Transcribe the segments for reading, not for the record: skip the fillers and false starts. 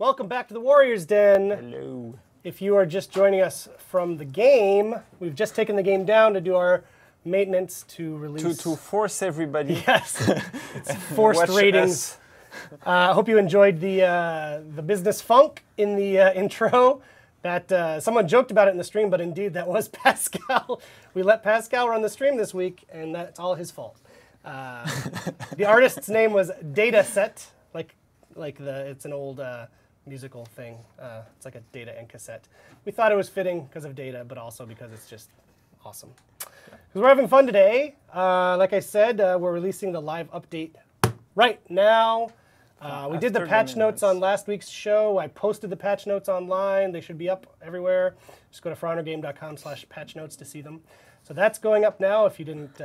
Welcome back to the Warriors Den. Hello. If you are just joining us from the game, we've just taken the game down to do our maintenance to release. To force everybody. Yes. It's forced ratings. I hope you enjoyed the business funk in the intro. That someone joked about it in the stream, but indeed that was Pascal. We let Pascal run the stream this week, and that's all his fault. The artist's name was Dataset, like it's an old musical thing. It's like a data and cassette. We thought it was fitting because of data, but also because it's just awesome. Because we're having fun today. Like I said, we're releasing the live update right now. We did the patch notes on last week's show. I posted the patch notes online. They should be up everywhere. Just go to forhonorgame.com/patch notes to see them. So that's going up now if you didn't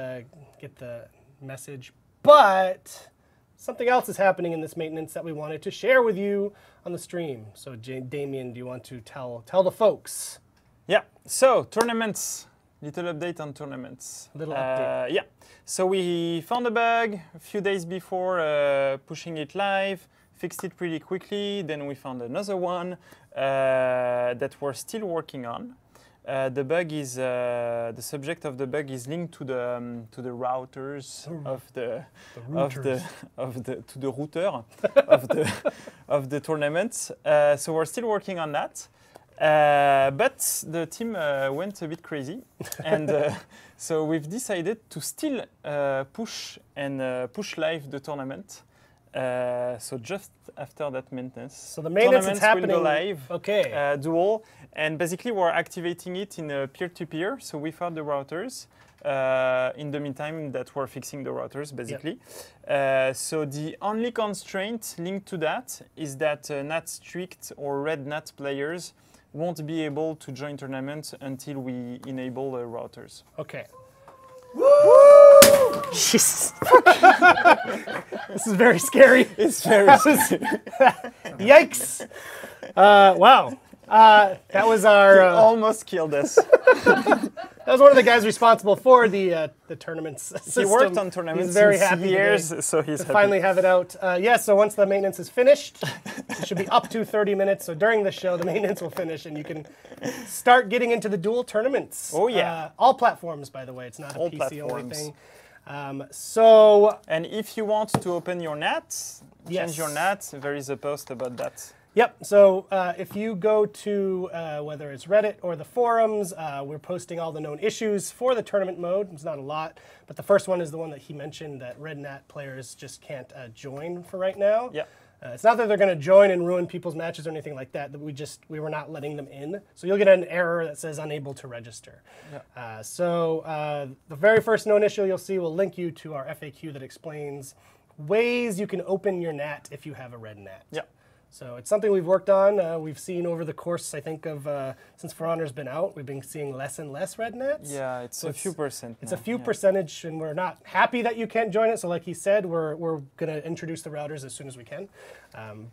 get the message. But something else is happening in this maintenance that we wanted to share with you on the stream. So Damien, do you want to tell the folks? Yeah, so tournaments. Little update on tournaments. Little update. Yeah, so we found a bug a few days before pushing it live, fixed it pretty quickly. Then we found another one that we're still working on. The bug is the subject of the bug is linked to the routers to the router of the tournament. So we're still working on that. But the team went a bit crazy, and so we've decided to still push live the tournament. So just after that maintenance, so the maintenance is happening. Will go live. Okay. Dual, and basically we're activating it in a peer-to-peer. So without the routers. In the meantime, that we're fixing the routers, basically. Yep. So the only constraint linked to that is that NAT strict or red NAT players won't be able to join tournaments until we enable the routers. Okay. Woo! Jesus. This is very scary. It's very scary. Yikes. Wow. That was our... almost killed us. That was one of the guys responsible for the tournaments system. He worked on tournaments he's very since happy years, today so he's to happy. finally have it out. So once the maintenance is finished, it should be up to 30 minutes. So during the show, the maintenance will finish, and you can start getting into the dual tournaments. Oh, yeah. All platforms, by the way. It's not all a PC-only platforms. thing. And if you want to open your NAT, change your NAT, there is a post about that. Yep, so if you go to whether it's Reddit or the forums, we're posting all the known issues for the tournament mode. It's not a lot, but the first one is the one that he mentioned, that Red Nat players just can't join for right now. Yep. It's not that they're going to join and ruin people's matches or anything like that, we were not letting them in. So you'll get an error that says unable to register. Yep. The very first known issue you'll see will link you to our FAQ that explains ways you can open your NAT if you have a Red Nat. Yep. So it's something we've worked on. We've seen over the course, I think, of since For Honor's been out, we've been seeing less and less Red Nats. Yeah, it's a few percent. It's a few percentage, and we're not happy that you can't join it. So like he said, we're going to introduce the routers as soon as we can.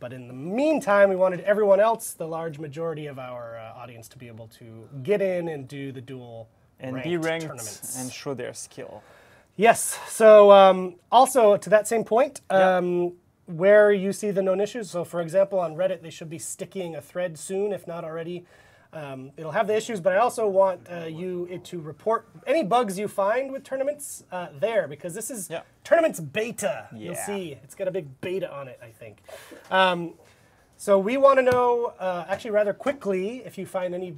But in the meantime, we wanted everyone else, the large majority of our audience, to be able to get in and do the dual and be ranked tournaments and show their skill. Yes. So also to that same point, where you see the known issues. So for example, on Reddit, they should be sticking a thread soon, if not already. It'll have the issues, but I also want you to report any bugs you find with tournaments there, because this is tournaments beta. Yeah. You'll see it's got a big beta on it, I think. So we want to know, actually rather quickly, if you find any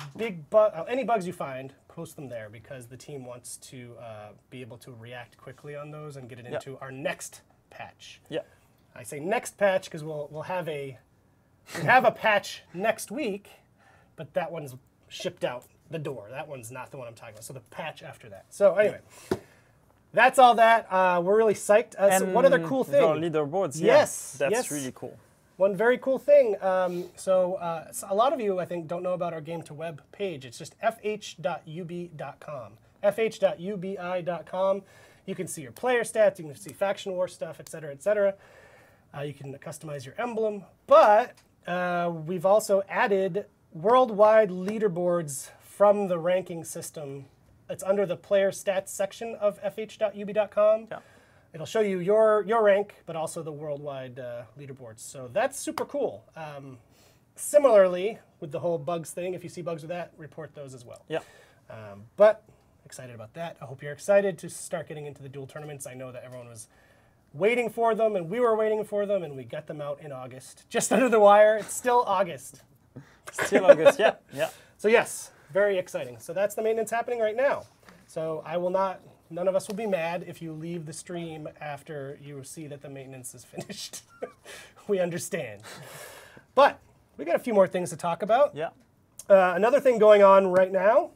any bugs you find, post them there, because the team wants to be able to react quickly on those and get it into our next patch. Yeah. I say next patch because we'll have a patch next week, but that one's shipped out the door. That one's not the one I'm talking about. So the patch after that. So anyway, that's all that. We're really psyched. So one other cool thing. Our leaderboards. Yes, that's really cool. One very cool thing. So a lot of you, I think, don't know about our game to web page. It's just fh.ub.com. fh.ubi.com. You can see your player stats. You can see faction war stuff, et cetera, et cetera. You can customize your emblem, but we've also added worldwide leaderboards from the ranking system. It's under the player stats section of fh.ub.com. Yeah. It'll show you your rank, but also the worldwide leaderboards. So that's super cool. Similarly, with the whole bugs thing, if you see bugs with that, report those as well. Yeah. But excited about that. I hope you're excited to start getting into the dual tournaments. I know that everyone was waiting for them, and we were waiting for them, and we got them out in August. Just under the wire. It's still August. Still August, yeah, yeah. So yes, very exciting. So that's the maintenance happening right now. So I will not, none of us will be mad if you leave the stream after you see that the maintenance is finished. We understand. But we got a few more things to talk about. Yeah. Another thing going on right now,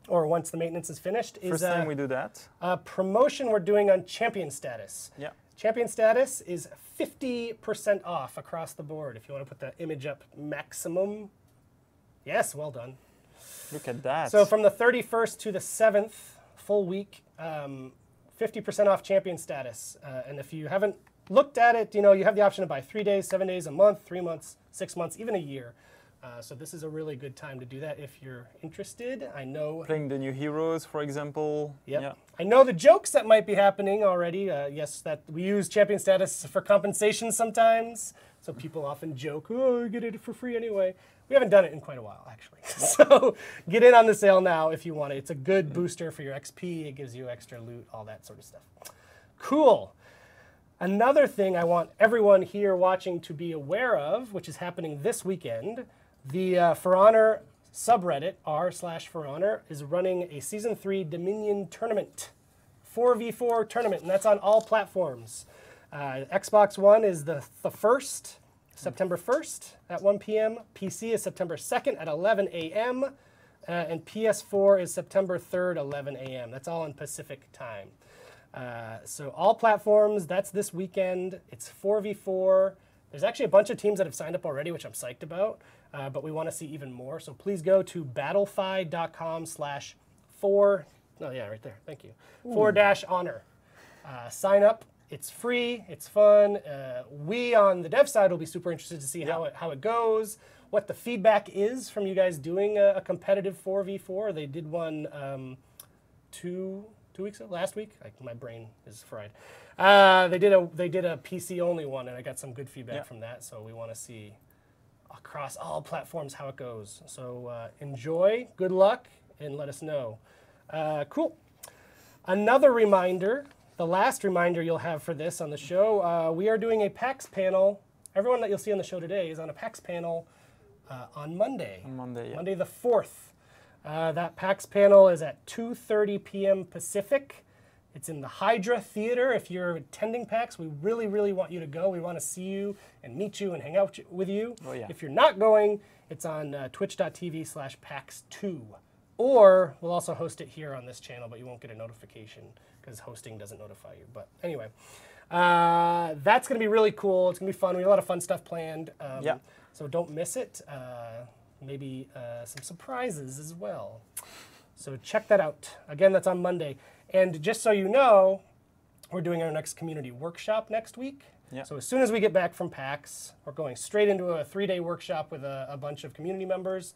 or once the maintenance is finished, is First time we do that. a promotion we're doing on champion status. Yeah. Champion status is 50% off across the board. If you want to put the image up, maximum. Yes, well done. Look at that. So from the 31st to the 7th, full week, 50% off champion status. And if you haven't looked at it, you know, you have the option to buy 3 days, 7 days, a month, 3 months, 6 months, even a year. So this is a really good time to do that if you're interested. I know playing the new heroes, for example. Yep. Yeah. I know the jokes that might be happening already. Yes, that we use champion status for compensation sometimes. So people often joke, oh, you get it for free anyway. We haven't done it in quite a while, actually. So get in on the sale now if you want it. It's a good booster for your XP. It gives you extra loot, all that sort of stuff. Cool. Another thing I want everyone here watching to be aware of, which is happening this weekend, the For Honor subreddit, r/For Honor, is running a Season 3 Dominion tournament, 4v4 tournament, and that's on all platforms. Xbox One is the 1st, September 1st at 1 p.m. PC is September 2nd at 11 a.m. And PS4 is September 3rd, 11 a.m. That's all in Pacific time. So all platforms, that's this weekend. It's 4v4. There's actually a bunch of teams that have signed up already, which I'm psyched about. But we want to see even more. So please go to battlefy.com/4. Oh, yeah, right there. Thank you. 4-honor. Sign up. It's free. It's fun. We on the dev side will be super interested to see how it goes, what the feedback is from you guys doing a competitive 4v4. They did one 2 weeks ago, last week. My brain is fried. They did a PC only one, and I got some good feedback from that. So we want to see across all platforms how it goes. So enjoy, good luck, and let us know. Cool. Another reminder, the last reminder you'll have for this on the show, we are doing a PAX panel. Everyone that you'll see on the show today is on a PAX panel on Monday. On Monday, yeah. Monday the 4th. That PAX panel is at 2:30 p.m. Pacific. It's in the Hydra Theater. If you're attending PAX, we really, really want you to go. We want to see you and meet you and hang out with you. Oh, yeah. If you're not going, it's on twitch.tv/PAX2. Or we'll also host it here on this channel, but you won't get a notification because hosting doesn't notify you. But anyway, that's going to be really cool. It's going to be fun. We have a lot of fun stuff planned. So don't miss it. Maybe some surprises as well. So check that out. Again, that's on Monday. And just so you know, we're doing our next community workshop next week. Yeah. So as soon as we get back from PAX, we're going straight into a 3-day workshop with a bunch of community members.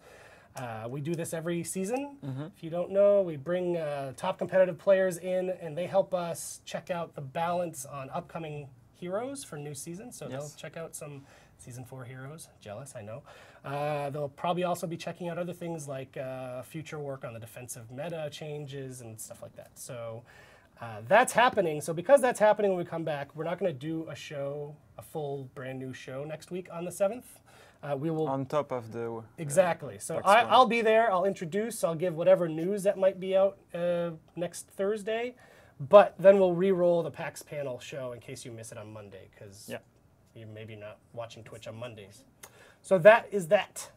We do this every season. If you don't know, we bring top competitive players in, and they help us check out the balance on upcoming heroes for new seasons. So they'll check out some Season 4 heroes. Jealous, I know. They'll probably also be checking out other things like future work on the defensive meta changes and stuff like that. So that's happening. So because that's happening when we come back, we're not going to do a show, a full brand new show next week on the 7th. We will on top of the exactly. So I'll be there. I'll introduce. I'll give whatever news that might be out next Thursday. But then we'll re-roll the PAX panel show in case you miss it on Monday, because you're maybe not watching Twitch on Mondays. So that is that.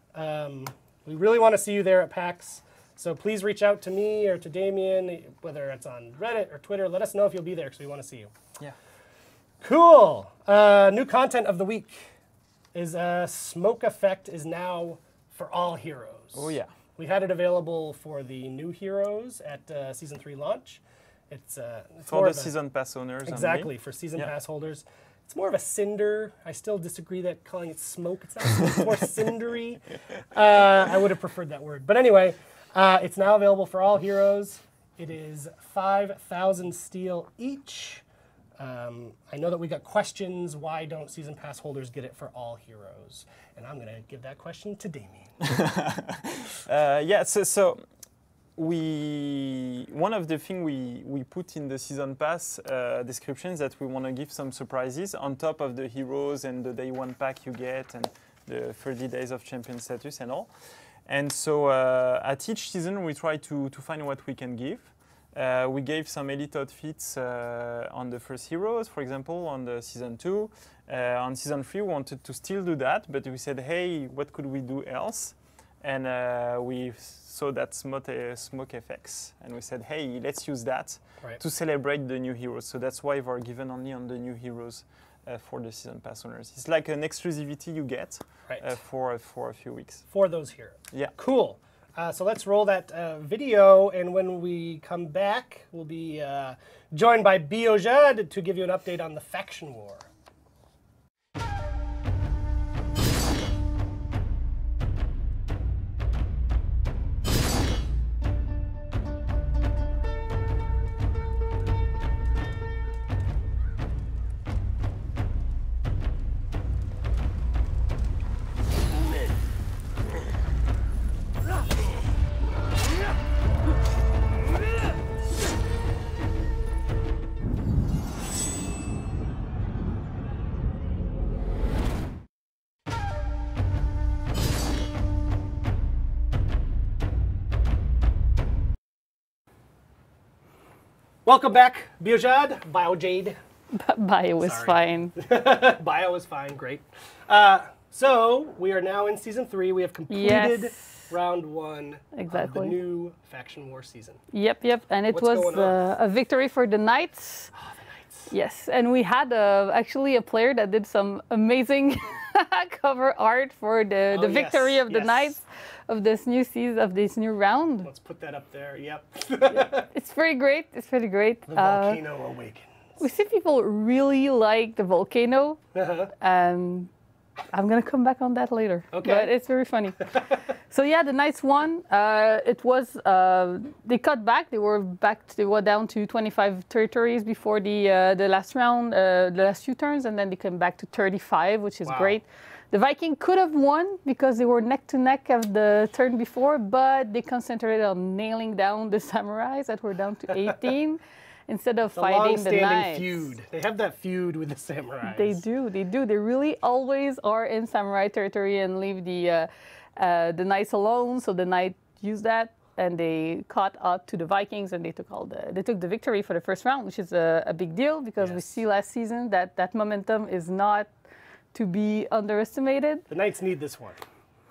We really want to see you there at PAX. So please reach out to me or to Damien, whether it's on Reddit or Twitter. Let us know if you'll be there, because we want to see you. Yeah. Cool. New content of the week is Smoke Effect is now for all heroes. Oh, yeah. We had it available for the new heroes at Season 3 launch. It's for the Season Pass owners. Exactly, for Season Pass holders. It's more of a cinder. I still disagree that calling it smoke. It's not. It's more cindery. I would have preferred that word. But anyway, it's now available for all heroes. It is 5,000 steel each. I know that we got questions. Why don't Season Pass holders get it for all heroes? And I'm going to give that question to Damien. So one of the things we put in the season pass description is that we want to give some surprises on top of the heroes and the day one pack you get and the 30 days of champion status and all. And so at each season we try to find what we can give. We gave some elite outfits on the first heroes, for example, on the season 2. On season 3 we wanted to still do that, but we said, hey, what could we do else? And we saw that smoke effects, and we said, hey, let's use that to celebrate the new heroes. So that's why we're given only on the new heroes for the season pass owners. It's like an exclusivity you get for a few weeks. For those heroes. Yeah. Cool. So let's roll that video, and when we come back, we'll be joined by PvAI to give you an update on the faction war. Welcome back, PvAI. Bio was fine. Bio was fine, great. So we are now in season 3. We have completed round 1 of the new faction war season. Yep, and it was a victory for the Knights. Oh, the Knights. Yes, and we had actually a player that did some amazing cover art for the victory of the Knights of this new season, of this new round. Let's put that up there. Yep. It's pretty great. It's pretty great. The volcano awakens. We see people really like the volcano. And I'm gonna come back on that later. Okay. But it's very funny. So yeah, the Knights won. It was they cut back. They were down to 25 territories before the last round, the last few turns, and then they came back to 35, which is great. The Viking could have won because they were neck to neck of the turn before, but they concentrated on nailing down the samurais that were down to 18 instead of fighting the Knights. Feud. They have that feud with the samurais. They do. They really always are in samurai territory and leave the Knights alone. So the Knights used that and they caught up to the Vikings and they took the victory for the first round, which is a big deal because we see last season that momentum is not to be underestimated. The Knights need this one.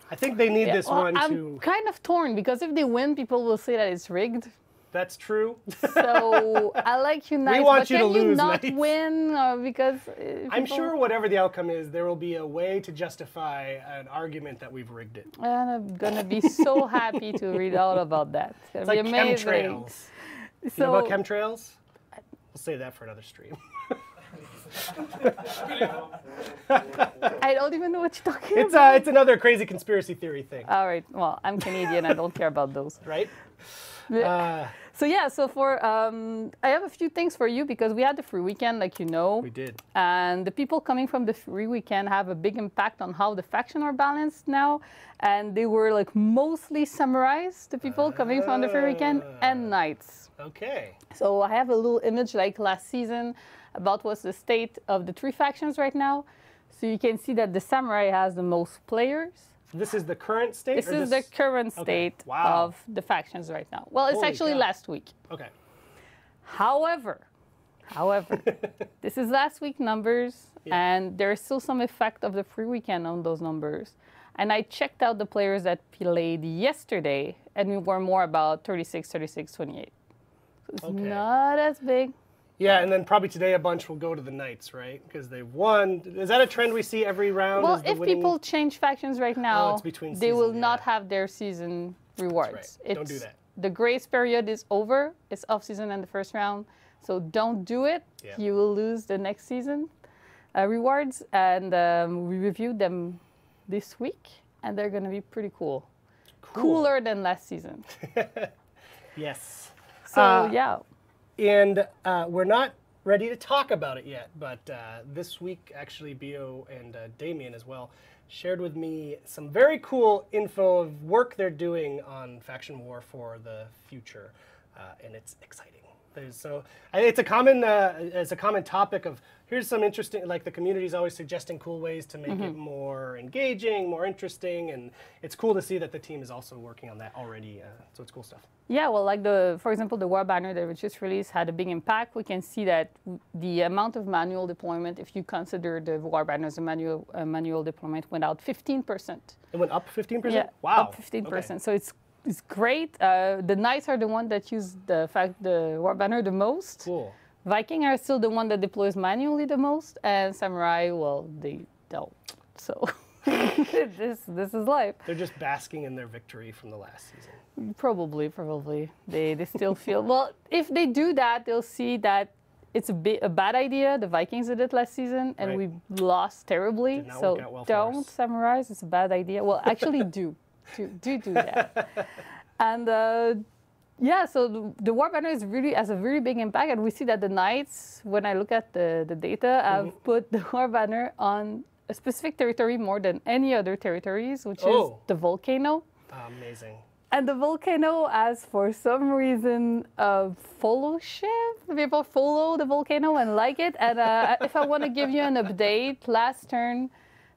I think they need this one I'm kind of torn because if they win, people will say that it's rigged. That's true. So I like you, Knights, want but you can to you lose, not Knights. win because I'm sure whatever the outcome is, there will be a way to justify an argument that we've rigged it. And I'm gonna be so happy to read all about that. It's gonna be amazing. Chemtrails. You know about chemtrails? We'll save that for another stream. I don't even know what you're talking about. It's another crazy conspiracy theory thing. All right. Well, I'm Canadian. I don't care about those. Right? So for I have a few things for you because we had the free weekend, like you know. We did. And the people coming from the free weekend have a big impact on how the faction are balanced now. And they were like mostly samurais, the people coming from the free weekend, and Knights. Okay. So I have a little image like last season about what's the state of the 3 factions right now. So you can see that the samurai has the most players. This is the current state? This is the current state of the factions right now. Well, it's actually last week. Okay. However, this is last week numbers, and there's still some effect of the free weekend on those numbers. And I checked out the players that played yesterday, and we were more about 36, 36, 28. So it's not as big. Yeah, and then probably today a bunch will go to the Knights, right? Because they've won. Is that a trend we see every round? Well, if people change factions right now, they will not have their season rewards. Right. Don't do that. The grace period is over. It's off-season and the first round. So don't do it. Yeah. You will lose the next season rewards. And we reviewed them this week, and they're going to be pretty cool. Cooler than last season. Yes. So, yeah. And we're not ready to talk about it yet, but this week, actually, Bio and Damien as well shared with me some very cool info of work they're doing on faction war for the future, and it's exciting. It's a common topic of here's some interesting, like the community's always suggesting cool ways to make it more engaging, more interesting, and it's cool to see that the team is also working on that already. So it's cool stuff. Yeah, well, like for example, the war banner that we just released had a big impact. We can see that the amount of manual deployment, if you consider the war banner as a manual deployment, went out 15%. It went up 15%? Yeah, wow. up 15%. Okay. So it's great. The Knights are the one that use the war banner the most. Cool. Viking are still the one that deploys manually the most, and Samurai, well, they don't. So this is life. They're just basking in their victory from the last season. Probably. They still feel, well, if they do that, they'll see that it's a bad idea. The Vikings did it last season, and we lost terribly. Did not so work out well don't, Samurais, it's a bad idea. Well, actually do that. And yeah, so the war banner has a really big impact, and we see that the Knights, when I look at the data, have put the war banner on a specific territory more than any other territories, which is the volcano. Amazing. And the volcano has, for some reason, followship. People follow the volcano and like it. And if I want to give you an update, last turn,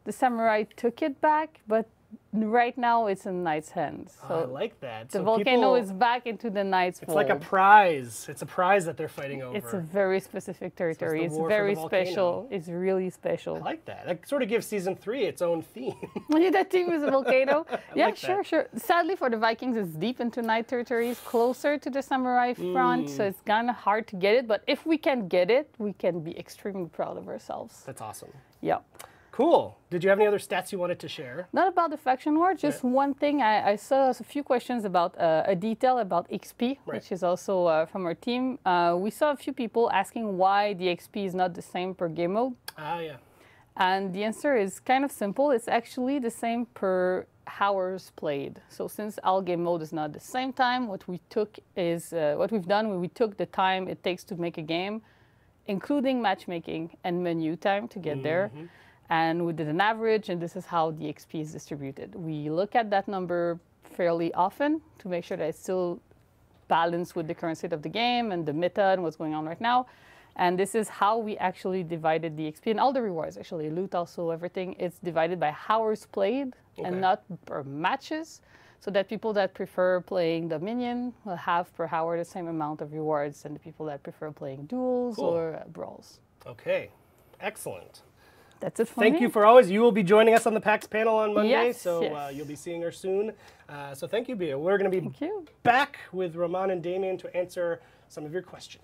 the Samurai took it back, but right now it's in Knight's hands. So I like that. The volcano is back into the Knight's fold. It's like a prize. It's a prize that they're fighting over. It's a very specific territory. So it's very special. It's really special. I like that. That sort of gives season 3 its own theme. That team is a volcano. Yeah, like sure. Sadly for the Vikings, it's deep into Knight territories, closer to the Samurai front, so it's kind of hard to get it. But if we can get it, we can be extremely proud of ourselves. That's awesome. Yeah. Cool. Did you have any other stats you wanted to share? Not about the faction war, just one thing. I saw a few questions about a detail about XP, which is also from our team. We saw a few people asking why the XP is not the same per game mode. Yeah. And the answer is kind of simple. It's actually the same per hours played. So since all game mode is not the same time, what we've done, we took the time it takes to make a game, including matchmaking and menu time to get there. And we did an average, and this is how the XP is distributed. We look at that number fairly often to make sure that it's still balanced with the current state of the game and the meta and what's going on right now. And this is how we actually divided the XP and all the rewards, actually, loot also, everything. It's divided by hours played and not per matches, so that people that prefer playing Dominion will have per hour the same amount of rewards than the people that prefer playing duels or brawls. Okay, excellent. That's it for me. Thank you for always. You will be joining us on the PAX panel on Monday, so you'll be seeing her soon. So thank you, Bia. We're going to be back with Roman and Damien to answer some of your questions.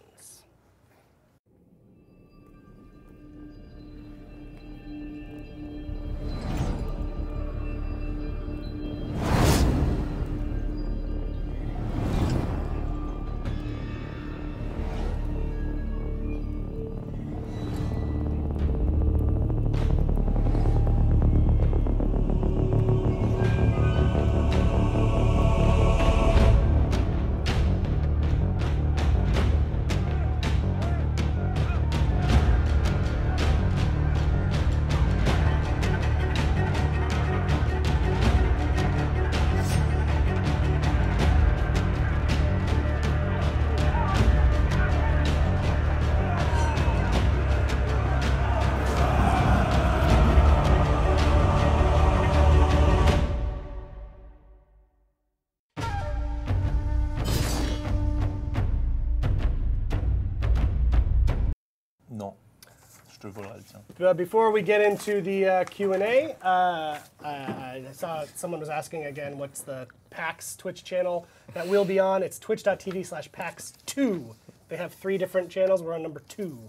Before we get into the Q&A, I saw someone was asking again, what's the PAX Twitch channel that we'll be on? It's twitch.tv/PAX2. They have 3 different channels. We're on number 2.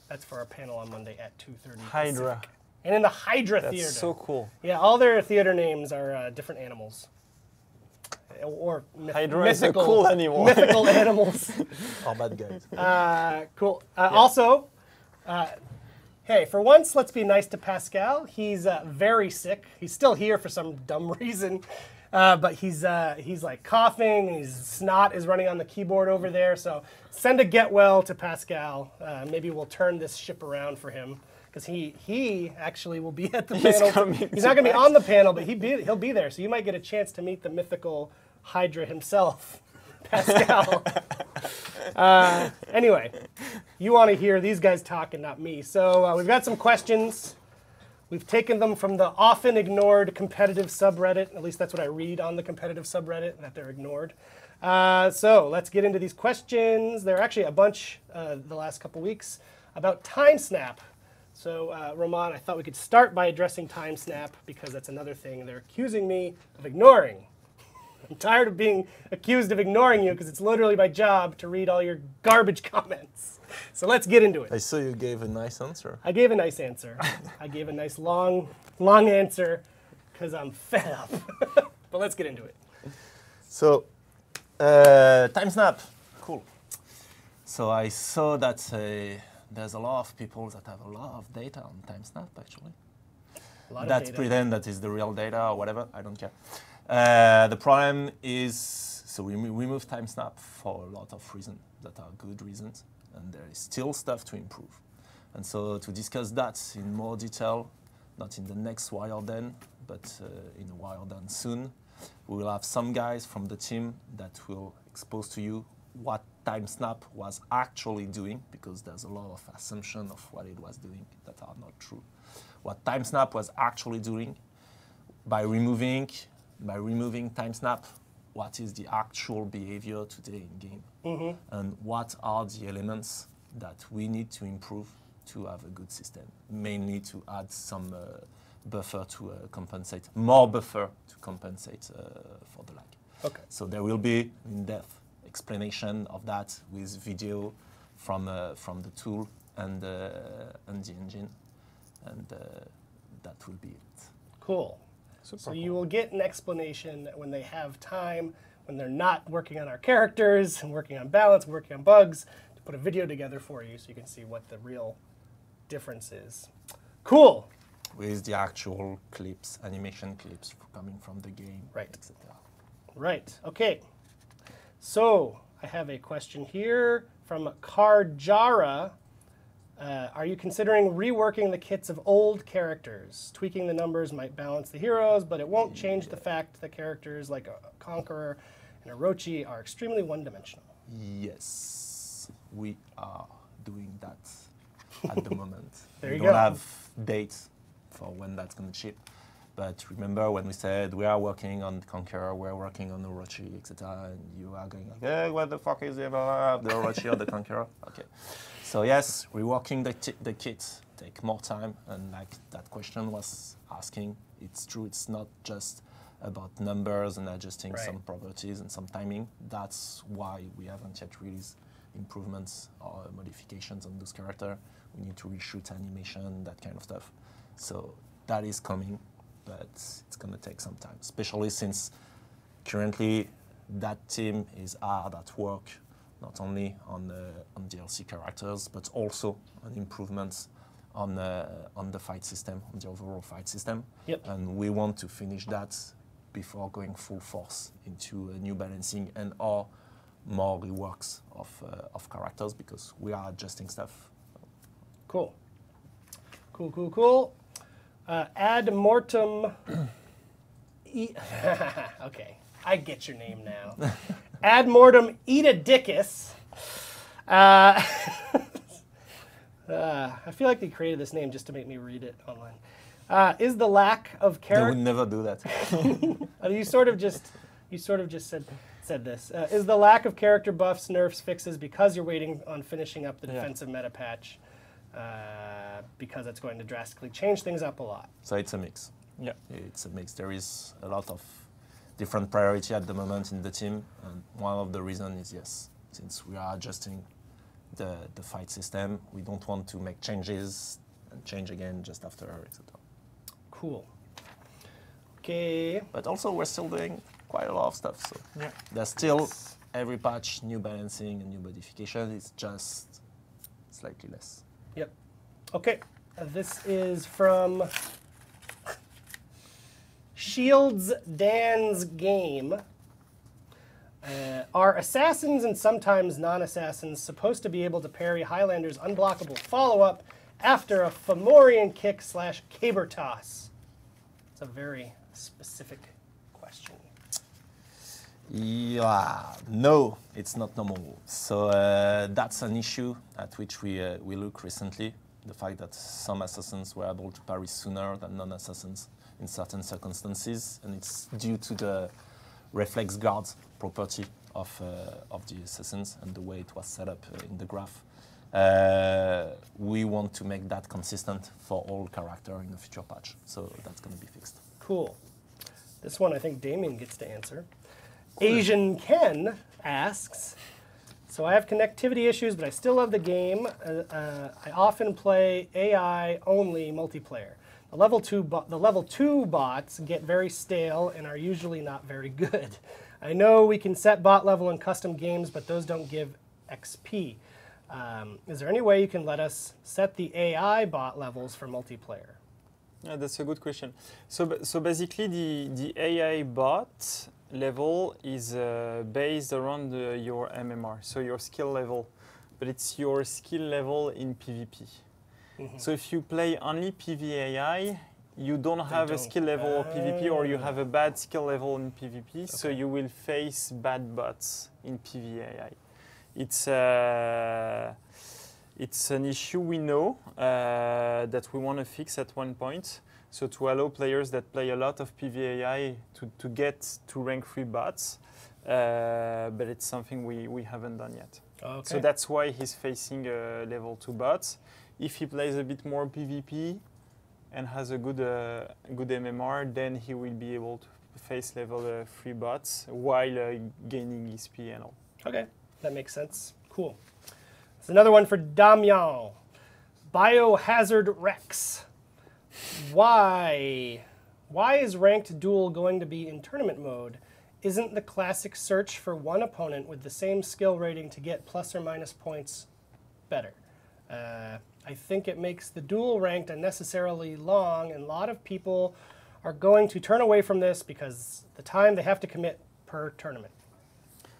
That's for our panel on Monday at 2:30. Hydra. Pacific. And in the Hydra Theater. That's so cool. Yeah, all their theater names are different animals. Or Hydra is a cool animal. Mythical animals. All bad guys. Cool. Also, hey, for once, let's be nice to Pascal. He's very sick. He's still here for some dumb reason. But he's like coughing, and his snot is running on the keyboard over there. So send a get well to Pascal. Maybe we'll turn this ship around for him. Because he actually will be at the panel. He's not going to be on the panel, but he'll be there. So you might get a chance to meet the mythical Hydra himself, Pascal. Anyway, you want to hear these guys talking, not me. So we've got some questions. We've taken them from the often ignored competitive subreddit. At least that's what I read on the competitive subreddit, that they're ignored. So let's get into these questions. There are actually a bunch the last couple weeks about TimeSnap. So, Roman, I thought we could start by addressing TimeSnap because that's another thing they're accusing me of ignoring. I'm tired of being accused of ignoring you because it's literally my job to read all your garbage comments. So let's get into it. I saw you gave a nice answer. I gave a nice answer. I gave a nice long answer because I'm fed up. But let's get into it. So, TimeSnap, cool. So I saw that there's a lot of people that have a lot of data on TimeSnap, actually. That pretend that is the real data or whatever, I don't care. The problem is, so we remove TimeSnap for a lot of reasons that are good reasons, and there is still stuff to improve. And so to discuss that in more detail, not in the next Wireden, but in a Wireden soon, we will have some guys from the team that will expose to you what TimeSnap was actually doing, because there's a lot of assumption of what it was doing that are not true. What TimeSnap was actually doing by removing TimeSnap, what is the actual behavior today in game, and what are the elements that we need to improve to have a good system, mainly to add some buffer to compensate, more buffer to compensate for the lag. Okay. So there will be in-depth explanation of that with video from the tool and the engine, and that will be it. Cool. So you will get an explanation when they have time, when they're not working on our characters and working on balance, working on bugs, to put a video together for you so you can see what the real difference is. Cool. With the actual clips, animation clips coming from the game, right, etc. Right. Okay. So I have a question here from Karjara. Are you considering reworking the kits of old characters? Tweaking the numbers might balance the heroes, but it won't change the fact that characters like Conqueror and Orochi are extremely one-dimensional. Yes, we are doing that at the moment. There you go. We don't have dates for when that's going to ship. But remember when we said we are working on Conqueror, we're working on Orochi, etc., and you are going like, hey, what the fuck is the Orochi or the Conqueror? Okay. So yes, reworking the kit take more time, and like that question was asking, it's true, it's not just about numbers and adjusting some properties and some timing. That's why we haven't yet released improvements or modifications on those characters. We need to reshoot animation, that kind of stuff. So that is coming, but it's going to take some time, especially since currently that team is hard at work, not only on DLC characters, but also on improvements on the fight system, on the overall fight system. Yep. And we want to finish that before going full force into a new balancing and or more reworks of characters, because we are adjusting stuff. Cool. Cool. Ad mortem. Okay, I get your name now. Ad mortem Edadicus. I feel like they created this name just to make me read it online. Is the lack of character? They would never do that. You sort of just said this. Is the lack of character buffs, nerfs, fixes because you're waiting on finishing up the defensive meta patch? Because it's going to drastically change things up a lot. So it's a mix. Yeah, it's a mix. There is a lot of different priority at the moment in the team, and one of the reasons is yes, since we are adjusting the fight system, we don't want to make changes and change again just after, etc. Cool. Okay. But also we're still doing quite a lot of stuff. So there's still every patch new balancing and new modification. It's just slightly less. Yep. Okay. This is from Shields Dan's game. Are assassins and sometimes non-assassins supposed to be able to parry Highlander's unblockable follow-up after a Fomorian kick / caber toss? It's a very specific question. Yeah, no, it's not normal. So that's an issue at which we look recently. The fact that some assassins were able to parry sooner than non-assassins in certain circumstances, and it's due to the reflex guard property of the assassins and the way it was set up in the graph. We want to make that consistent for all characters in the future patch, so that's going to be fixed. Cool. This one I think Damien gets to answer. Asian Ken asks, so I have connectivity issues, but I still love the game. I often play AI-only multiplayer. The level 2 bots get very stale and are usually not very good. I know we can set bot level in custom games, but those don't give XP. Is there any way you can let us set the AI bot levels for multiplayer? Yeah, that's a good question. So basically, the AI bot level is based around your MMR, so your skill level, but it's your skill level in PvP. Mm-hmm. So if you play only PvAI, you don't have a skill level of PvP, or you have a bad skill level in PvP, so you will face bad bots in PvAI. It's an issue we know that we want to fix at one point. So to allow players that play a lot of PvAI to get to rank 3 bots, but it's something we haven't done yet. Okay. So that's why he's facing level 2 bots. If he plays a bit more PvP and has a good MMR, then he will be able to face level 3 bots while gaining XP and all. Okay, that makes sense. Cool. There's another one for Damian. Biohazard Rex. Why is ranked duel going to be in tournament mode? Isn't the classic search for one opponent with the same skill rating to get plus or minus points better? I think it makes the duel ranked unnecessarily long, and a lot of people are going to turn away from this because the time they have to commit per tournament.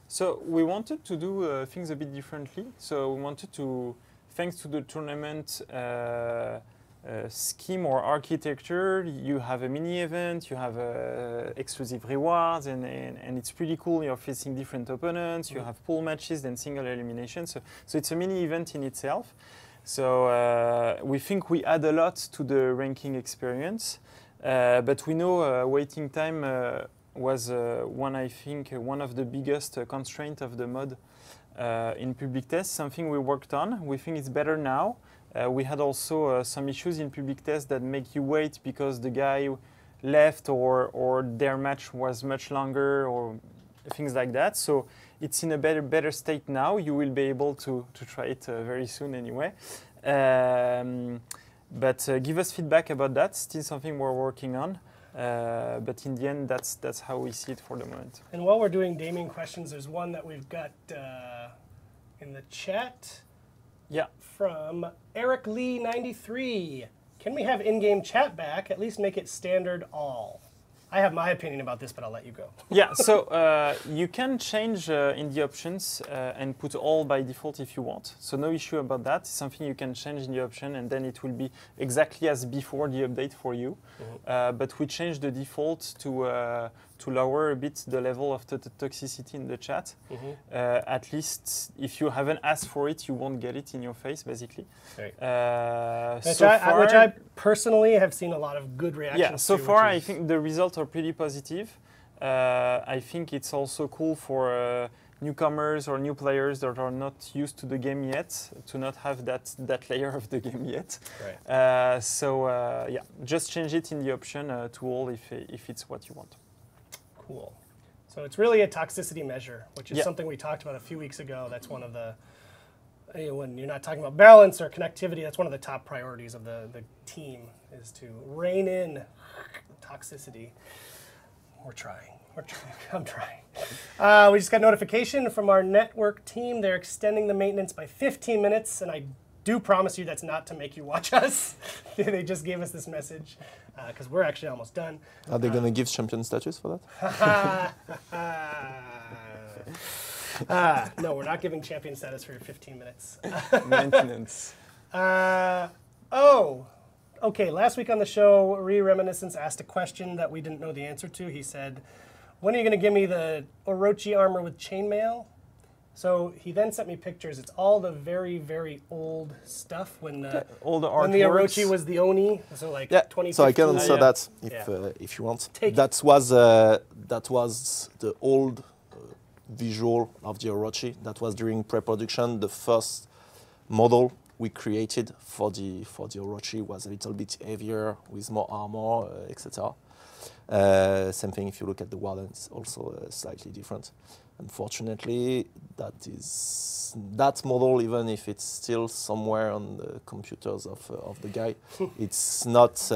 So we wanted to do things a bit differently. So we wanted to, thanks to the tournament scheme or architecture, you have a mini event, you have exclusive rewards, and it's pretty cool. You're facing different opponents, you have pool matches, then single elimination. So it's a mini event in itself. So we think we add a lot to the ranking experience, but we know waiting time was one of the biggest constraints of the mod in public test, something we worked on. We think it's better now. We had also some issues in public test that make you wait because the guy left or their match was much longer or things like that. So it's in a better state now. You will be able to try it very soon anyway. But give us feedback about that. Still something we're working on. But in the end, that's how we see it for the moment. And while we're doing Damien questions, there's one that we've got in the chat. Yeah. From Eric Lee 93. Can we have in-game chat back? At least make it standard all. I have my opinion about this, but I'll let you go. Yeah, so you can change in the options and put all by default if you want. So no issue about that. It's something you can change in the option, and then it will be exactly as before the update for you. Mm-hmm. But we changed the default to lower a bit the level of the toxicity in the chat. Mm-hmm. At least if you haven't asked for it, you won't get it in your face, basically. Right. Which I personally have seen a lot of good reactions to. Yeah, so far I think the results are pretty positive. I think it's also cool for newcomers or new players that are not used to the game yet to not have that layer of the game yet. Right. Yeah, just change it in the option to all if it's what you want. Cool. So it's really a toxicity measure, which is something we talked about a few weeks ago. That's one of the, when you're not talking about balance or connectivity, that's one of the top priorities of the team, is to rein in toxicity. We're trying. I'm trying. We just got notification from our network team. They're extending the maintenance by 15 minutes, and I do promise you that's not to make you watch us. They just gave us this message. because we're actually almost done. Are they going to give champion status for that? No, we're not giving champion status for your 15 minutes. Maintenance. Okay. Last week on the show, Reminiscence asked a question that we didn't know the answer to. He said, when are you going to give me the Orochi armor with chainmail? So he then sent me pictures. It's all the very, very old stuff when All the when the artworks. Orochi was the Oni. So like Yeah, 2015. so I can answer Yeah. that if you want. That was the old visual of the Orochi. That was during pre-production. The first model we created for the Orochi was a little bit heavier with more armor, etc. Same thing if you look at the Warden, it's also slightly different. Unfortunately, that model, even if it's still somewhere on the computers of the guy, it's not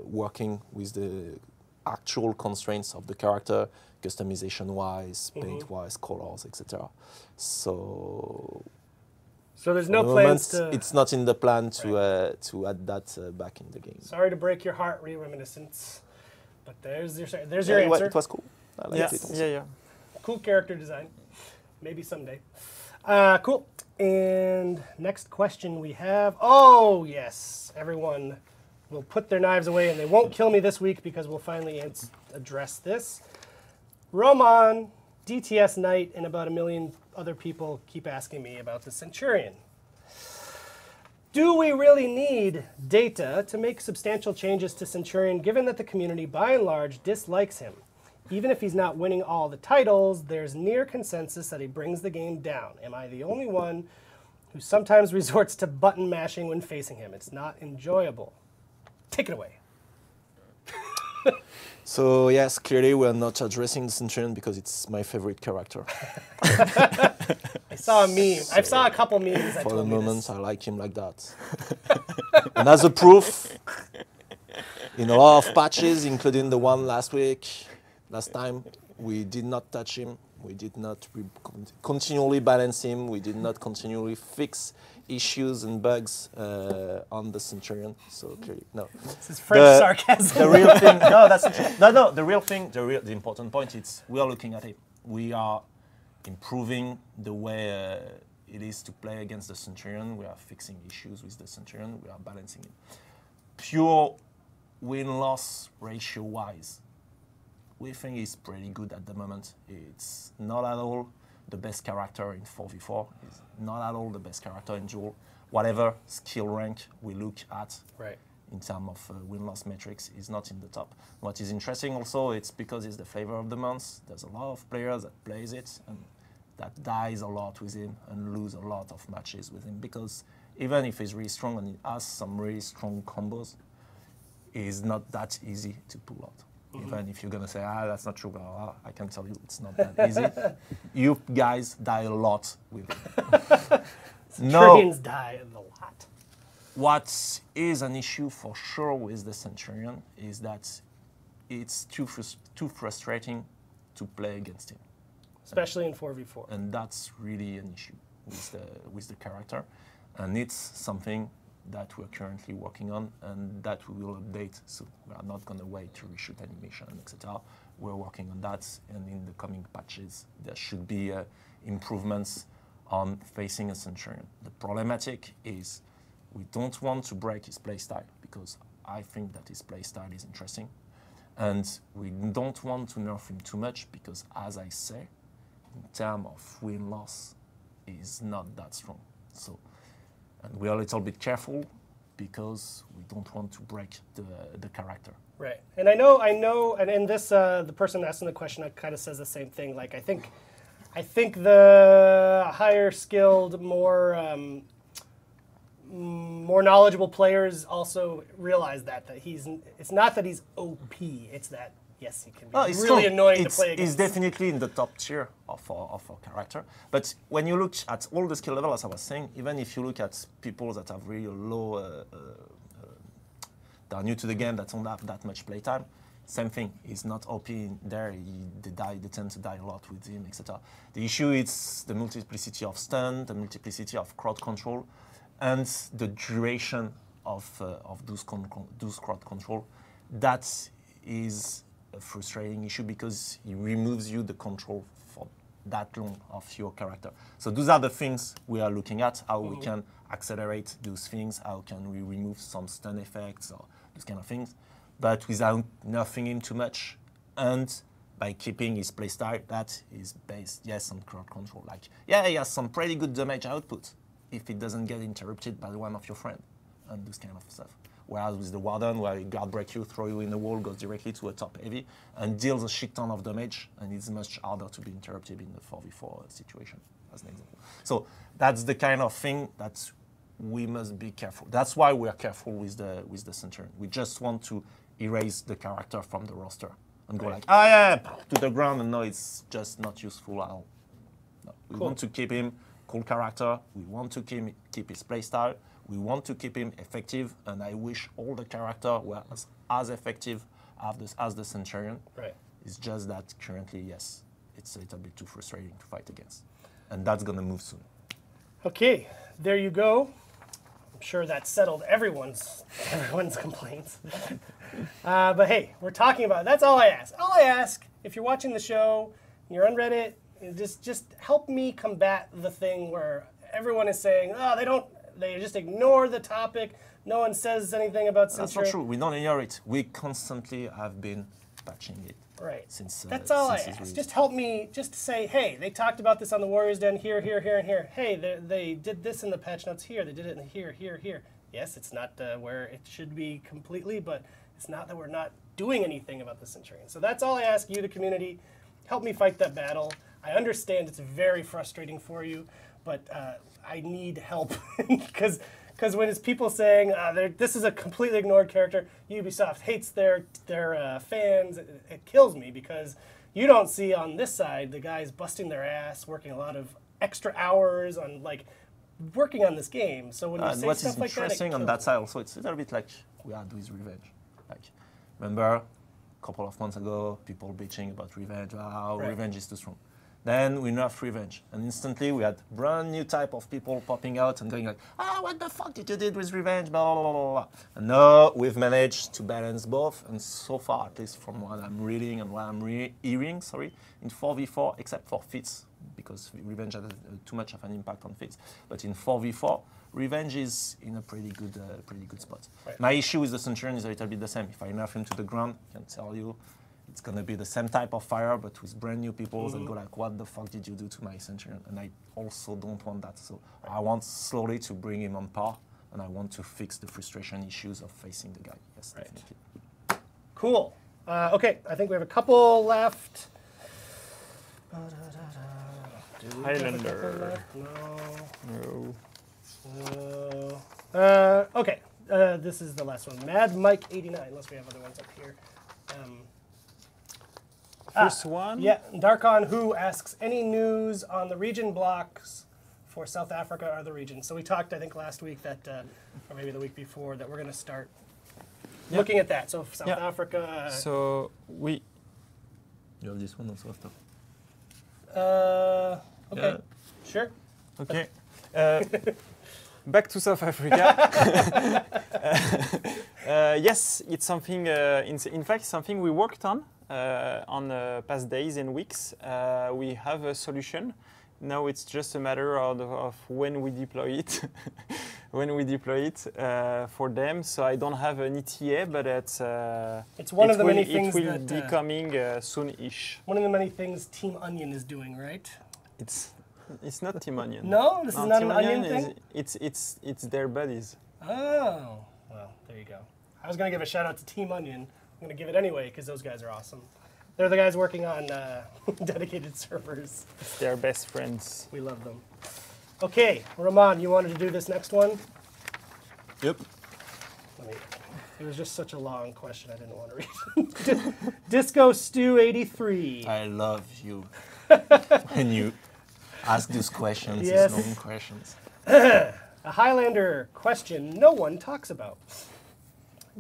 working with the actual constraints of the character, customization-wise, paint-wise, colors, etc. So there's no for the plans moment, to. it's not in the plan to add that back in the game. Sorry to break your heart, Reminiscence, but there's your Yeah, answer. it was cool. I liked it also. Yeah. Cool character design. Maybe someday. Cool. And next question we have. Oh, yes. Everyone will put their knives away and they won't kill me this week because we'll finally address this. Roman, DTS Knight, and about 1 million other people keep asking me about the Centurion. Do we really need data to make substantial changes to Centurion given that the community by and large dislikes him? Even if he's not winning all the titles, there's near consensus that he brings the game down. Am I the only one who sometimes resorts to button mashing when facing him? It's not enjoyable. Take it away. So yes, clearly we're not addressing the Centurion because it's my favorite character. I saw a meme. I saw a couple memes that For the told me moment, this. I like him like that. And as a proof, in a lot of patches, including the one last time, we did not touch him. We did not continually balance him. We did not continually fix issues and bugs on the Centurion. So clearly, no. This is French sarcasm. The real thing, no, that's no. The real thing, the important point is we are looking at it. We are improving the way it is to play against the Centurion. We are fixing issues with the Centurion. We are balancing it. Pure win-loss ratio-wise, we think he's pretty good at the moment. It's not at all the best character in 4v4. It's not at all the best character in duel. Whatever skill rank we look at in terms of win-loss metrics is not in the top. What is interesting also, it's because it's the flavor of the month. There's a lot of players that plays it and that dies a lot with him and lose a lot of matches with him because even if he's really strong and he has some really strong combos, it's not that easy to pull out. Even if you're going to say, that's not true, I can tell you it's not that easy. You guys die a lot with it. Centurions die a lot. What is an issue for sure with the Centurion is that it's too frustrating to play against him. Especially in 4v4. And that's really an issue with the character. And it's something that we're currently working on and that we will update soon. We are not going to wait to reshoot animation, etc. We're working on that, and in the coming patches, there should be improvements on facing a Centurion. The problematic is we don't want to break his playstyle because I think that his playstyle is interesting. And we don't want to nerf him too much because, as I say, in terms of win-loss, he's not that strong. So. And we are a little bit careful because we don't want to break the character. Right. And I know, and in this, the person asking the question kind of says the same thing. Like, I think the higher skilled, more knowledgeable players also realize that it's not that he's OP, it's that, yes, he can be really strong. Annoying to play against. He's definitely in the top tier of our character. But when you look at all the skill levels, as I was saying, even if you look at people that have really low, that are new to the game, that don't have that much playtime, same thing. He's not OP in there. They tend to die a lot with him, etc. The issue is the multiplicity of stun, the multiplicity of crowd control, and the duration of those crowd control. that is a frustrating issue because it removes you the control for that long of your character. So those are the things we are looking at, how we can accelerate those things, how can we remove some stun effects or those kind of things, but without nerfing him too much and by keeping his playstyle that is based, yes, on crowd control. Like, yeah, he has some pretty good damage output if it doesn't get interrupted by one of your friends and this kind of stuff. Whereas with the Warden, where he guard break you, throw you in the wall, goes directly to a top heavy, and deals a shit ton of damage, and it's much harder to be interrupted in the 4v4 situation, as an example. So that's the kind of thing that we must be careful. That's why we are careful with the Centurion. We just want to erase the character from the roster and go like, ah, yeah, to the ground, and no, it's just not useful at all. No. We want to keep him cool character. We want to keep his playstyle. We want to keep him effective, and I wish all the character were as effective as the Centurion. Right. It's just that currently, yes, it's a little bit too frustrating to fight against. And that's going to move soon. Okay, there you go. I'm sure that settled everyone's complaints. But hey, we're talking about it. That's all I ask. All I ask, if you're watching the show, you're on Reddit, just help me combat the thing where everyone is saying, oh, they just ignore the topic. No one says anything about Centurion. That's not true. We don't ignore it. We constantly have been patching it. Right. Since, that's all I ask. Just help me just say, hey, they talked about this on the Warriors Den here, here, here, and here. Hey, they did this in the patch notes here. They did it in here, here, here. Yes, it's not where it should be completely, but it's not that we're not doing anything about the Centurion. So that's all I ask you, the community. Help me fight that battle. I understand it's very frustrating for you, but I need help because when it's people saying this is a completely ignored character, Ubisoft hates their fans, it kills me because you don't see on this side the guys busting their ass, working a lot of extra hours on working on this game. So when you say what stuff is like that, interesting on that side also, it's a little bit like we had with Revenge. Like, remember a couple of months ago, people bitching about Revenge, Revenge is too strong. Then we nerfed Revenge, and instantly we had brand new type of people popping out and going like, what the fuck did you do with Revenge, blah, blah, blah, blah. And now we've managed to balance both, and so far, at least from what I'm reading and what I'm hearing, in 4v4, except for Fits, because Revenge had too much of an impact on Fits, but in 4v4, Revenge is in a pretty good spot. Right. My issue with the Centurion is a little bit the same. If I nerf him to the ground, I can tell you, it's going to be the same type of fire, but with brand new people that go like, what the fuck did you do to my Centurion? And I also don't want that. So I want slowly to bring him on par, and I want to fix the frustration issues of facing the guy. Yes, right. Definitely. Cool. Okay, I think we have a couple left. Highlander. No. Okay, this is the last one. Mad Mike 89, unless we have other ones up here. First one? Yeah, Darkon Who asks, any news on the region blocks for South Africa or the region? So we talked, I think, last week that, or maybe the week before, that we're going to start looking at that. So South Africa. So we. You have this one also after. Okay, sure. Okay. Back to South Africa. Yes, it's something. In fact, something we worked on past days and weeks. We have a solution. Now it's just a matter of when we deploy it. For them. So I don't have an ETA, but it's one of the many things it will be coming soon-ish. One of the many things Team Onion is doing, right? It's not Team Onion. No, this is not an Onion thing. It's their buddies. Oh, well, there you go. I was going to give a shout out to Team Onion. I'm going to give it anyway because those guys are awesome. They're the guys working on dedicated servers. It's their best friends. We love them. Okay, Roman, you wanted to do this next one? Yep. It was just such a long question, I didn't want to read it. Disco Stew 83. I love you when you ask these questions, yes. these long questions. A Highlander question no one talks about.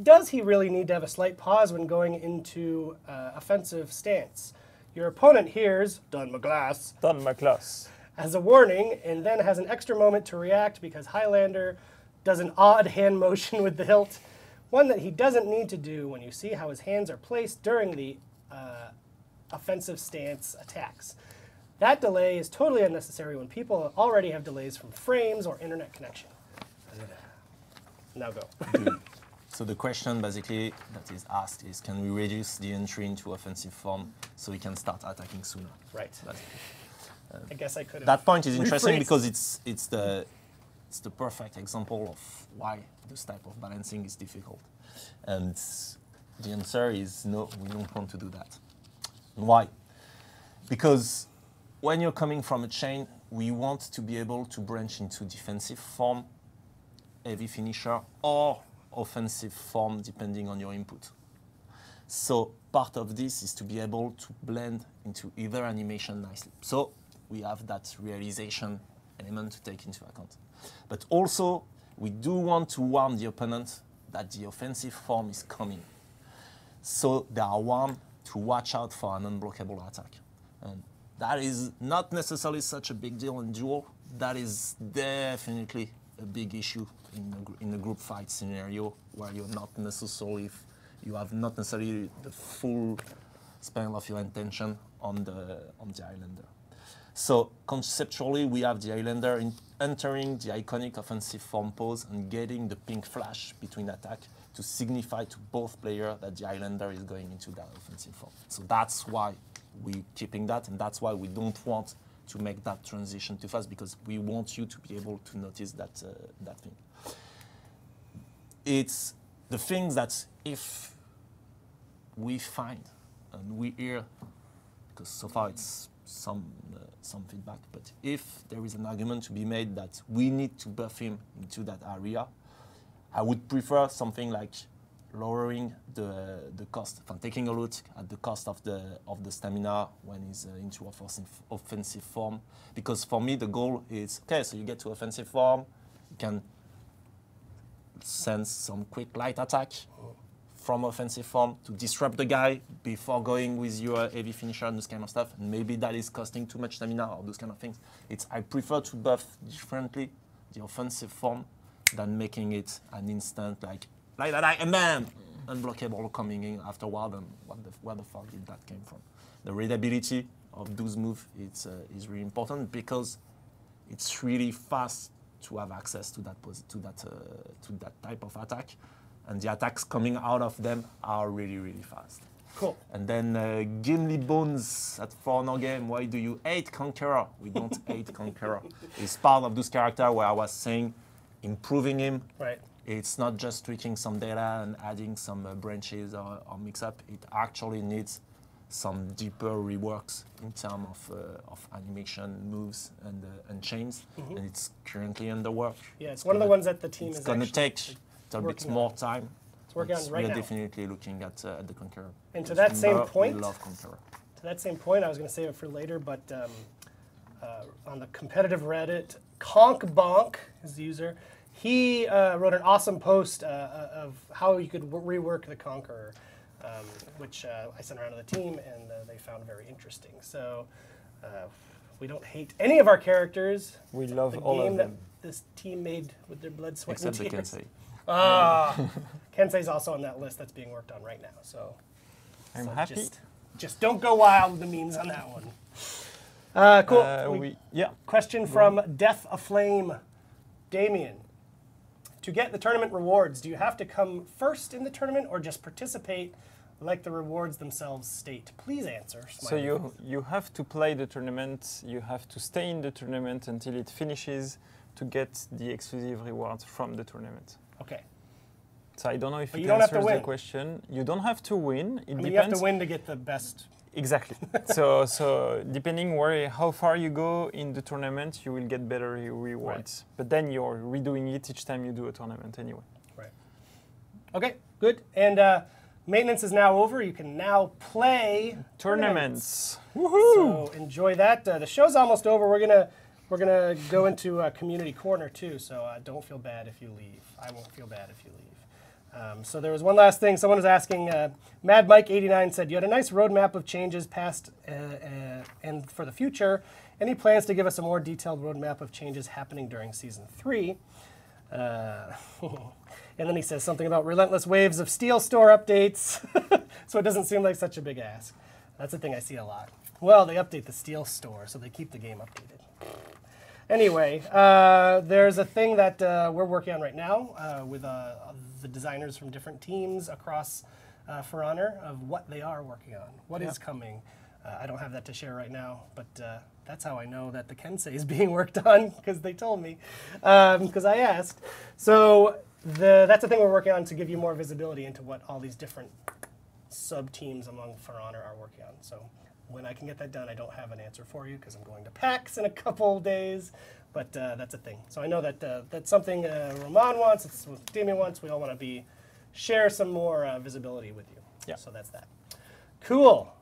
Does he really need to have a slight pause when going into offensive stance? Your opponent hears Dun McGlass as a warning and then has an extra moment to react because Highlander does an odd hand motion with the hilt one that he doesn't need to do when you see how his hands are placed during the offensive stance attacks. That delay is totally unnecessary when people already have delays from frames or internet connection. Now go. So the question basically that is asked is, can we reduce the entry into offensive form so we can start attacking sooner? Right. I guess I could have. That point is interesting rephrased. because it's the perfect example of why this type of balancing is difficult. And the answer is no, we don't want to do that. And why? Because when you're coming from a chain, we want to be able to branch into defensive form, heavy finisher, or offensive form depending on your input. So part of this is to be able to blend into either animation nicely. So we have that realization element to take into account. But also, we do want to warn the opponent that the offensive form is coming. So they are warned to watch out for an unblockable attack. And that is not necessarily such a big deal in duel. That is definitely a big issue in a group fight scenario where you have not necessarily the full span of your intention on the Highlander. So conceptually, we have the Highlander entering the iconic offensive form pose and getting the pink flash between attack to signify to both players that the Highlander is going into that offensive form. So that's why we're keeping that, and that's why we don't want to make that transition too fast, because we want you to be able to notice that thing. It's the things that if we find and we hear, because so far it's some feedback, but if there is an argument to be made that we need to buff him into that area, I would prefer something like lowering the cost, from taking a look at the cost of the stamina when he's into offensive form. Because for me, the goal is, okay, so you get to offensive form, you can sense some quick light attack from offensive form to disrupt the guy before going with your heavy finisher and this kind of stuff. And maybe that is costing too much stamina or those kind of things. I prefer to buff differently the offensive form than making it an instant like that, and then unblockable coming in afterward, and where the fuck did that came from? The readability of those moves is really important, because it's really fast to have access to that type of attack, and the attacks coming out of them are really, really fast. Cool. And then Gimli Bones at For Honor Game, why do you hate Conqueror? We don't hate Conqueror. It's part of those characters where I was saying improving him. Right. It's not just tweaking some data and adding some branches or mix-up. It actually needs some deeper reworks in terms of animation, moves, and chains. Mm-hmm. And it's currently under work. Yeah, it's one of the ones that the team is going to take a bit more time. It's working on right now. We're definitely looking at the Conqueror. And to that same point, we love Conqueror. To that same point, I was going to save it for later, but on the competitive Reddit, Conkbonk is the user. He wrote an awesome post of how you could rework the Conqueror, which I sent around to the team, and they found very interesting. So we don't hate any of our characters. We love the all game of them. that this team made with their blood, sweat, Except and tears. the Kensei. Kensei's also on that list that's being worked on right now. So I'm happy. Just don't go wild with the memes on that one. Cool. Question from Death Aflame, Damien. To get the tournament rewards, do you have to come first in the tournament or just participate like the rewards themselves state? Please answer. So you have to play the tournament, you have to stay in the tournament until it finishes to get the exclusive rewards from the tournament. Okay. So I don't know if it answers the question. You don't have to win. It depends. You have to win to get the best. Exactly. so depending how far you go in the tournament, you will get better rewards. Right. But then you're redoing it each time you do a tournament anyway. Right. Okay, good. And maintenance is now over. You can now play tournaments. Woohoo! So enjoy that. The show's almost over. We're gonna go into community corner too. So don't feel bad if you leave. I won't feel bad if you leave. So there was one last thing. Someone was asking, Mad Mike 89 said, you had a nice roadmap of changes past and for the future. Any plans to give us a more detailed roadmap of changes happening during Season 3? And then he says something about relentless waves of Steel Store updates. So it doesn't seem like such a big ask. That's a thing I see a lot. Well, they update the Steel Store, so they keep the game updated. Anyway, there's a thing that we're working on right now with the designers from different teams across For Honor of what they are working on, what is coming. I don't have that to share right now, but that's how I know that the Kensei is being worked on, because they told me, because I asked. So that's the thing we're working on to give you more visibility into what all these different sub-teams among For Honor are working on. So when I can get that done, I don't have an answer for you because I'm going to PAX in a couple days, but that's a thing. So I know that that's something Roman wants, it's what Damien wants. We all want to share some more visibility with you. Yeah. So that's that. Cool.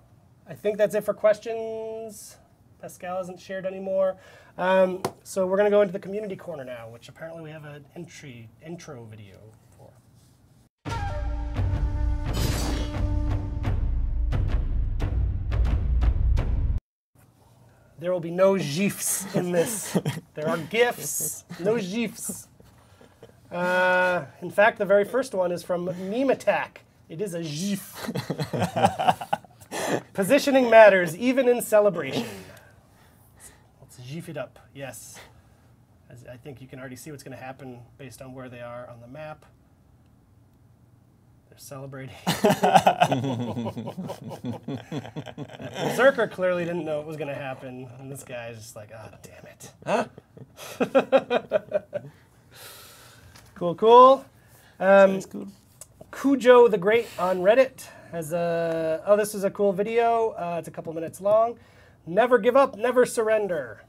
I think that's it for questions. Pascal hasn't shared anymore. So we're going to go into the community corner now, which apparently we have an intro video for. There will be no GIFs in this. There are GIFs, no GIFs. In fact, the very first one is from Meme Attack. It is a GIF. Positioning matters, even in celebration. Let's GIF it up, yes. As I think you can already see what's going to happen based on where they are on the map. They're celebrating. Berserker clearly didn't know it was going to happen, and this guy is just like, oh, damn it. Cool, cool. Cool. Cujo the Great on Reddit has a, oh, this is a cool video. It's a couple minutes long. Never give up, never surrender.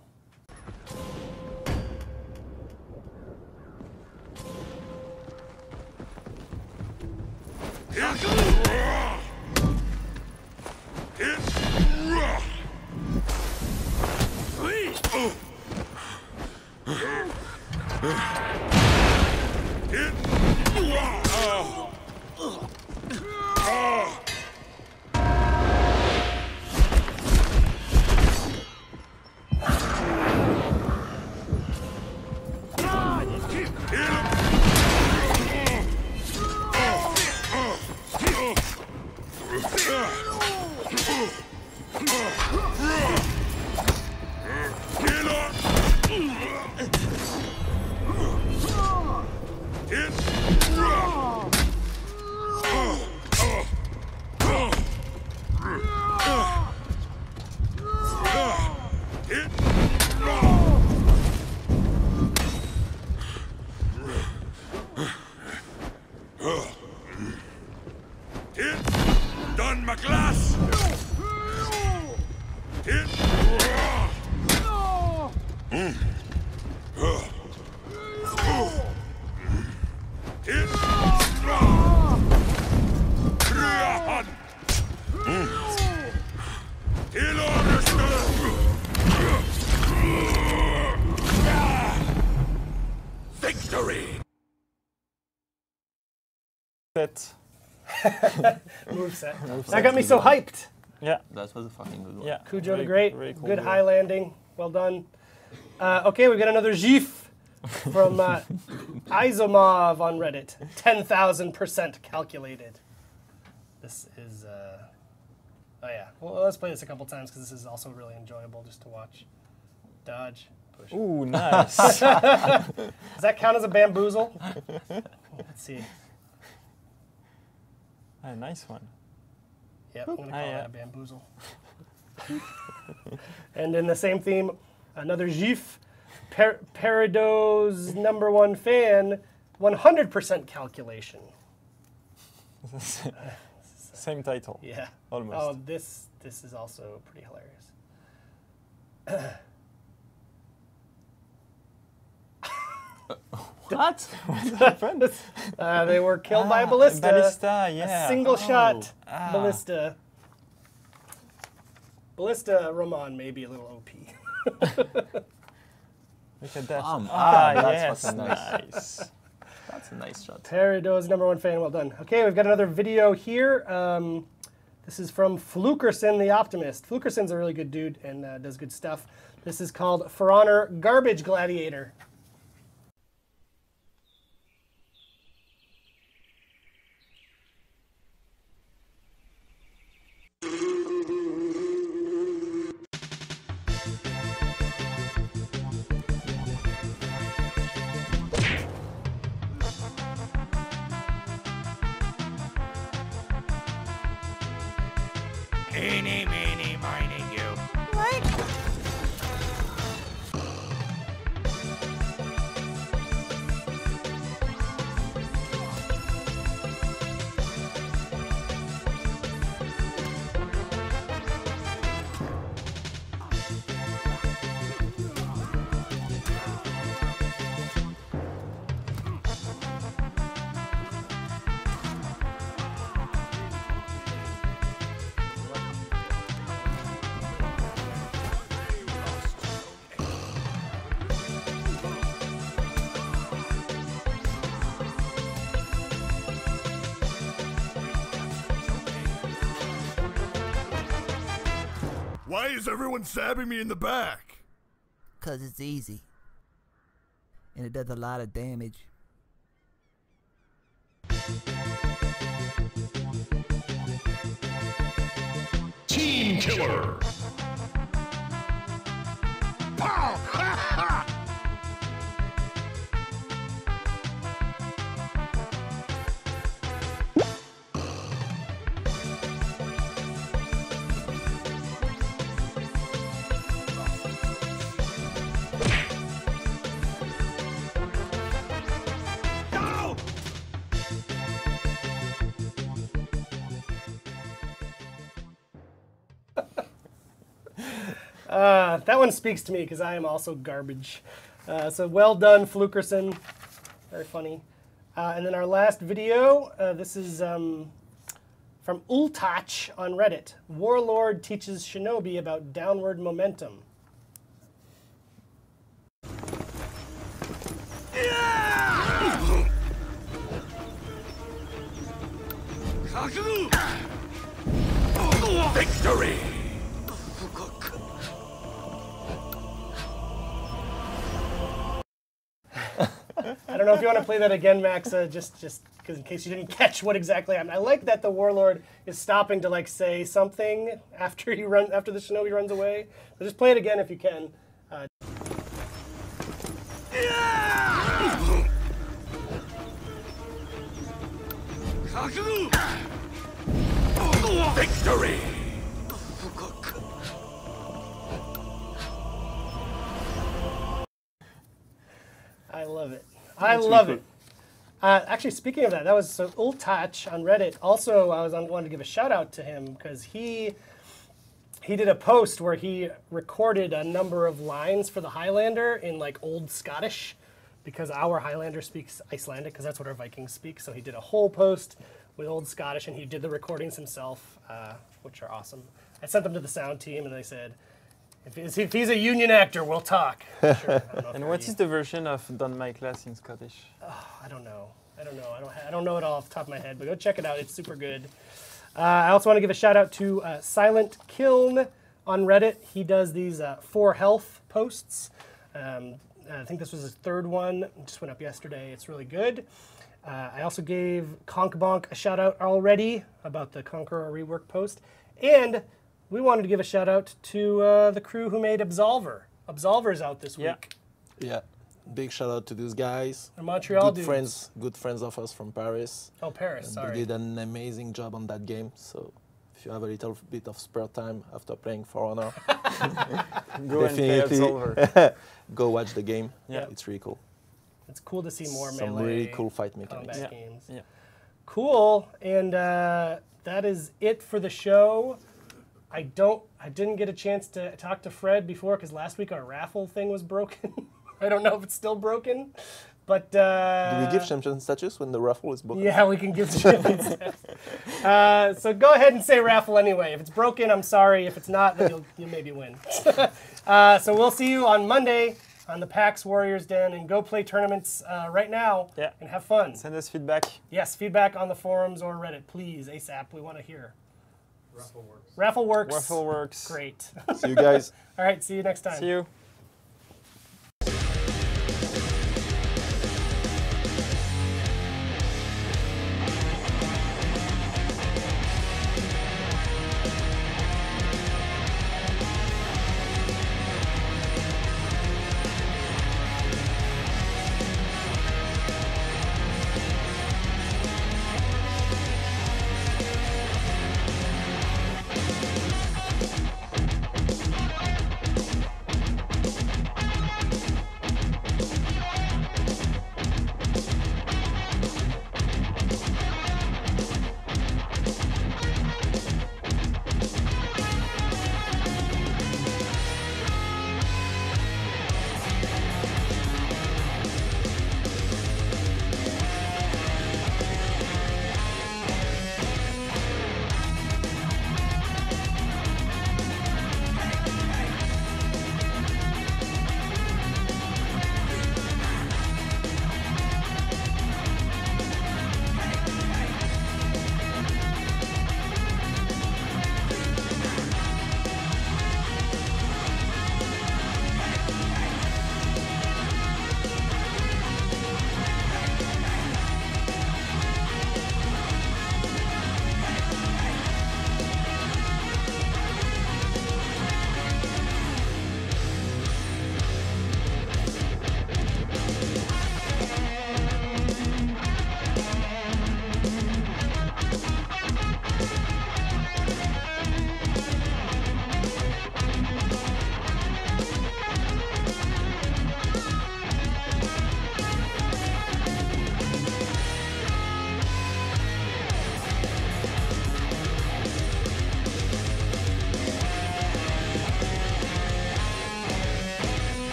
Moveset. That got me so hyped. Yeah. That was a fucking good one. Yeah. Cujo the Great, very cool good video. high landing, well done. Okay, we've got another GIF from Isomov on Reddit. 10,000% calculated. This is, oh yeah. Well, let's play this a couple times because this is also really enjoyable just to watch. Dodge, push. Ooh, nice. Does that count as a bamboozle? Let's see. A nice one. Yep, I'm going to call yeah. that a bamboozle. And in the same theme, another GIF, Perido's #1 fan, 100% calculation. Same title. Yeah. Almost. Oh, this is also pretty hilarious. What? What happened? They were killed by a ballista. Ballista, yeah. A single shot Ah. ballista. Ballista Roman may be a little OP. Look at that. that's yes, fucking nice. nice. That's a nice shot. Perido's #1 fan, well done. Okay, we've got another video here. This is from Flukerson the Optimist. Flukerson's a really good dude and does good stuff. This is called For Honor Garbage Gladiator. meeny, miny, you. What? Why is everyone stabbing me in the back? 'Cause it's easy. And it does a lot of damage. Team killer! Pow! That one speaks to me because I am also garbage. So well done, Flukerson. Very funny. And then our last video, this is from Ultach on Reddit. Warlord teaches Shinobi about downward momentum. Victory! I don't know if you want to play that again, Max, just because in case you didn't catch what exactly happened. I like that the Warlord is stopping to like say something after the Shinobi runs away. So just play it again if you can. Victory! I love it. I love it. Actually, speaking of that, that was so Ultach on Reddit. Also, wanted to give a shout out to him because he did a post where he recorded a number of lines for the Highlander in like old Scottish, because our Highlander speaks Icelandic, because that's what our Vikings speak. So he did a whole post with old Scottish, and he did the recordings himself, which are awesome. I sent them to the sound team, and they said, if he's a union actor, we'll talk. Sure. And what is the version of Don My Class in Scottish? Oh, I don't know. I don't know it all off the top of my head, but go check it out. It's super good. I also want to give a shout out to Silent Kiln on Reddit. He does these 4 health posts. I think this was his 3rd one. It just went up yesterday. It's really good. I also gave Conkbonk a shout out already about the Conqueror rework post. And we wanted to give a shout out to the crew who made Absolver. Absolver's out this week. Yeah. Big shout out to those guys. In Montreal, good friends of us from Paris. Oh, Paris, sorry. They did an amazing job on that game. So if you have a little bit of spare time after playing For Honor, Go and play Absolver. Go watch the game. Yeah. It's really cool. It's cool to see more Some melee really cool fight mechanics. combat games. Yeah. Cool, and that is it for the show. I didn't get a chance to talk to Fred before because last week our raffle thing was broken. I don't know if it's still broken, but Do we give champion status when the raffle is broken? yeah, we can give champion status. So go ahead and say raffle anyway. If it's broken, I'm sorry. If it's not, then you'll maybe win. So we'll see you on Monday on the PAX Warriors Den, and go play tournaments right now and have fun. Send us feedback. Yes, feedback on the forums or Reddit, please, ASAP. We want to hear. Raffle works. Raffle works. Great. See you guys. All right, see you next time. See you.